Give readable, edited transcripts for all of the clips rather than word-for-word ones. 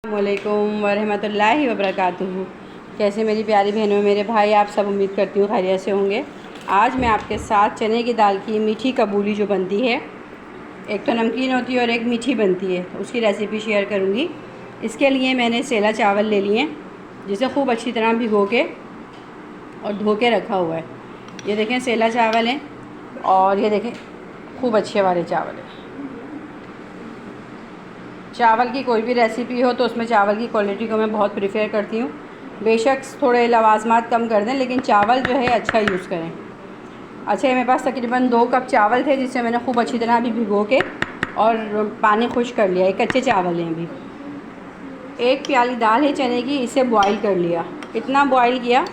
अस्सलामुअलैकुम वरहमतुल्लाहि वबरकातुहू। कैसे मेरी प्यारी बहनों मेरे भाई, आप सब उम्मीद करती हूँ खैरियत से होंगे। आज मैं आपके साथ चने की दाल की मीठी कबूली जो बनती है, एक तो नमकीन होती है और एक मीठी बनती है, उसकी रेसिपी शेयर करूँगी। इसके लिए मैंने सेला चावल ले लिए, जिसे खूब अच्छी तरह भिगो के और धो के रखा हुआ है। ये देखें सेला चावल हैं और ये देखें खूब अच्छे वाले चावल हैं। चावल की कोई भी रेसिपी हो तो उसमें चावल की क्वालिटी को मैं बहुत प्रेफर करती हूँ। बेशक थोड़े लवाजमात कम कर दें, लेकिन चावल जो है अच्छा यूज़ करें। अच्छा, मेरे पास तकरीबन 2 कप चावल थे, जिसे मैंने खूब अच्छी तरह अभी भिगो के और पानी खुश कर लिया। ये कच्चे चावल हैं। अभी 1 प्याली दाल है चने की, इसे बॉईल कर लिया। इतना बॉईल किया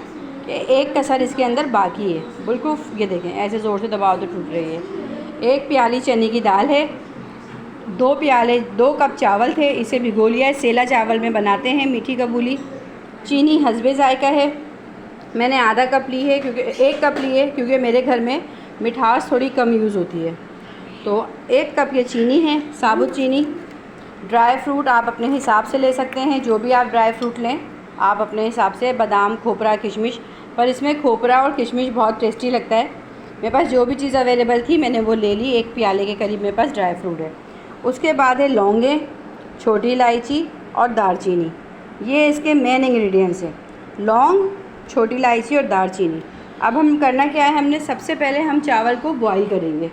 कि एक कसर इसके अंदर बाकी है बिल्कुल। ये देखें ऐसे ज़ोर से दबाओ तो टूट रही है। 1 प्याली चने की दाल है, 2 कप चावल थे, इसे भिगो लिया है। सेला चावल में बनाते हैं मीठी कबूली। चीनी हस्बे ज़ायका है, मैंने आधा कप ली है, क्योंकि 1 कप ली है क्योंकि मेरे घर में मिठास थोड़ी कम यूज़ होती है। तो 1 कप ये चीनी है, साबुत चीनी। ड्राई फ्रूट आप अपने हिसाब से ले सकते हैं, जो भी आप ड्राई फ्रूट लें आप अपने हिसाब से, बादाम, खोपरा, किशमिश। पर इसमें खोपरा और किशमिश बहुत टेस्टी लगता है। मेरे पास जो भी चीज़ अवेलेबल थी मैंने वो ले ली। 1 प्याले के करीब मेरे पास ड्राई फ्रूट है। उसके बाद है लौंगे, छोटी इलायची और दालचीनी। ये इसके मेन इंग्रेडिएंट्स हैं, लौंग, छोटी इलायची और दालचीनी। अब हम करना क्या है, हमने सबसे पहले हम चावल को बॉईल करेंगे।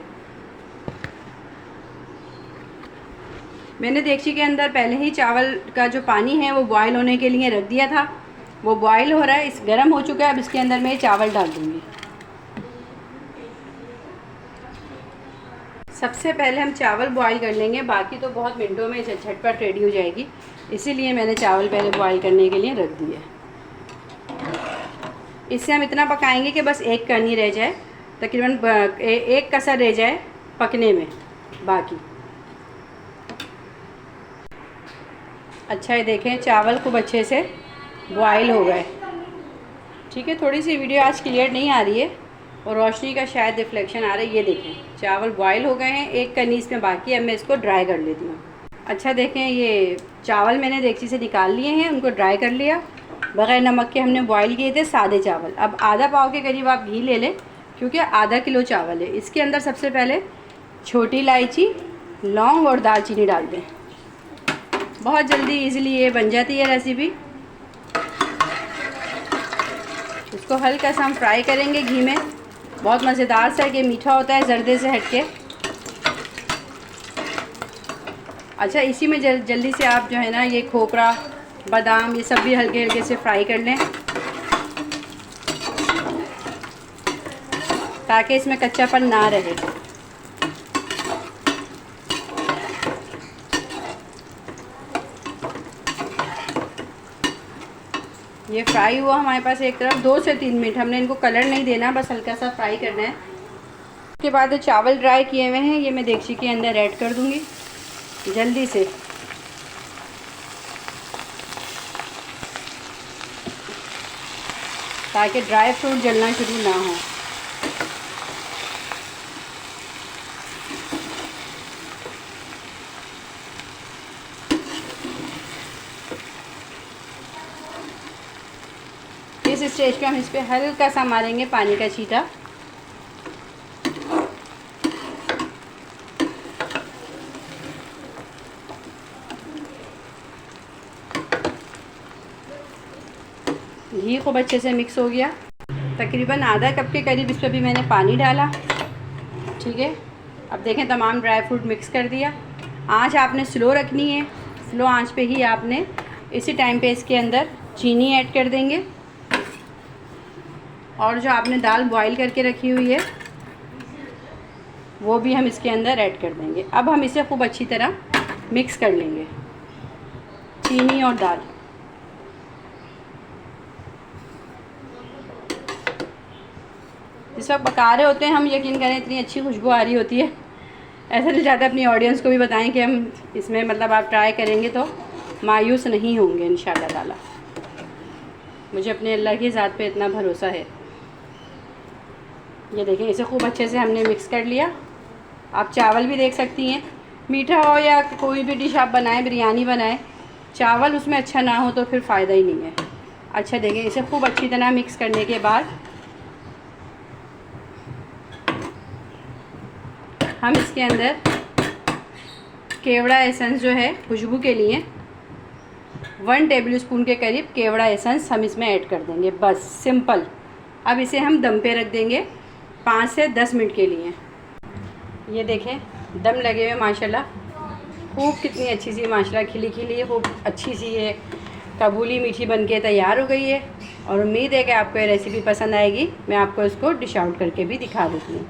मैंने देगची के अंदर पहले ही चावल का जो पानी है वो बॉईल होने के लिए रख दिया था। वो बॉईल हो रहा है, इस गर्म हो चुका है। अब इसके अंदर मैं चावल डाल दूँगी। सबसे पहले हम चावल बॉईल कर लेंगे, बाकी तो बहुत मिनटों में झटपट रेडी हो जाएगी, इसीलिए मैंने चावल पहले बॉईल करने के लिए रख दिया। इससे हम इतना पकाएंगे कि बस एक कनी रह जाए, तकरीबन एक कसर रह जाए पकने में बाकी। अच्छा, ये देखें चावल खूब अच्छे से बॉईल हो गए। ठीक है, थोड़ी सी वीडियो आज क्लियर नहीं आ रही है और रोशनी का शायद रिफ्लेक्शन आ रहा है। ये देखें चावल बॉईल हो गए हैं, एक कनी इसमें बाकी है। अब मैं इसको ड्राई कर लेती हूँ। अच्छा देखें, ये चावल मैंने देगची से निकाल लिए हैं, उनको ड्राई कर लिया। बग़ैर नमक के हमने बॉईल किए थे सादे चावल। अब आधा पाव के करीब आप घी ले लें, क्योंकि आधा किलो चावल है। इसके अंदर सबसे पहले छोटी इलायची, लौंग और दालचीनी डाल दें। बहुत जल्दी ईज़िली ये बन जाती है रेसिपी। इसको हल्का सा हम फ्राई करेंगे घी में। बहुत मज़ेदार सा कि मीठा होता है ज़र्दे से हट के। अच्छा, इसी में जल्दी से आप जो है ना ये खोपरा, बादाम, ये सब भी हल्के हल्के से फ्राई कर लें, ताकि इसमें कच्चापन ना रहे। ये फ्राई हुआ हमारे पास एक तरफ। 2 से 3 मिनट हमने इनको कलर नहीं देना, बस हल्का सा फ्राई करना है। उसके बाद चावल ड्राई किए हुए हैं, ये मैं देगची के अंदर ऐड कर दूंगी जल्दी से, ताकि ड्राई फ्रूट जलना शुरू ना हो। इस स्टेज पे हम इस पर हल्का सा मारेंगे पानी का छींटा। घी खूब अच्छे से मिक्स हो गया। तकरीबन आधा कप के करीब इस पर भी मैंने पानी डाला। ठीक है, अब देखें तमाम ड्राई फ्रूट मिक्स कर दिया। आंच आपने स्लो रखनी है, स्लो आंच पे ही आपने इसी टाइम पे इसके अंदर चीनी ऐड कर देंगे, और जो आपने दाल बॉईल करके रखी हुई है वो भी हम इसके अंदर ऐड कर देंगे। अब हम इसे खूब अच्छी तरह मिक्स कर लेंगे, चीनी और दाल। जिस वक्त पका रहे होते हैं हम, यकीन करें इतनी अच्छी खुशबू आ रही होती है। ऐसा दिल चाहता है अपनी ऑडियंस को भी बताएं कि हम इसमें, मतलब आप ट्राई करेंगे तो मायूस नहीं होंगे इंशाल्लाह ताला। मुझे अपने अल्लाह की ज़ात पे इतना भरोसा है। ये देखें, इसे खूब अच्छे से हमने मिक्स कर लिया। आप चावल भी देख सकती हैं, मीठा हो या कोई भी डिश आप बनाएं, बिरयानी बनाएं, चावल उसमें अच्छा ना हो तो फिर फ़ायदा ही नहीं है। अच्छा देखें, इसे खूब अच्छी तरह मिक्स करने के बाद हम इसके अंदर केवड़ा एसेंस जो है खुशबू के लिए 1 टेबलस्पून के करीब केवड़ा एसेंस हम इसमें ऐड कर देंगे, बस सिंपल। अब इसे हम दम पे रख देंगे 5 से 10 मिनट के लिए। ये देखें दम लगे हुए माशाल्लाह, खूब कितनी अच्छी सी माशाल्लाह खिली खिली खूब अच्छी सी ये काबुली मीठी बनके तैयार हो गई है। और उम्मीद है कि आपको ये रेसिपी पसंद आएगी। मैं आपको इसको डिश आउट करके भी दिखा देती हूँ।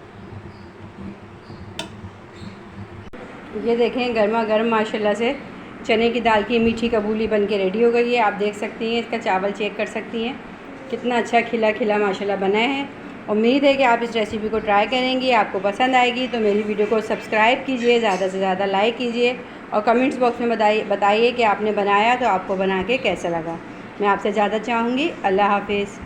ये देखें गर्मा गर्म माशाल्लाह से चने की दाल की मीठी काबुली बनके रेडी हो गई है। आप देख सकती हैं, इसका चावल चेक कर सकती हैं कितना अच्छा खिला खिला माशाल्लाह बना है। उम्मीद है कि आप इस रेसिपी को ट्राई करेंगी, आपको पसंद आएगी। तो मेरी वीडियो को सब्सक्राइब कीजिए, ज़्यादा से ज़्यादा लाइक कीजिए और कमेंट्स बॉक्स में बताइए कि आपने बनाया तो आपको बना के कैसा लगा। मैं आपसे ज़्यादा चाहूँगी। अल्लाह हाफिज़।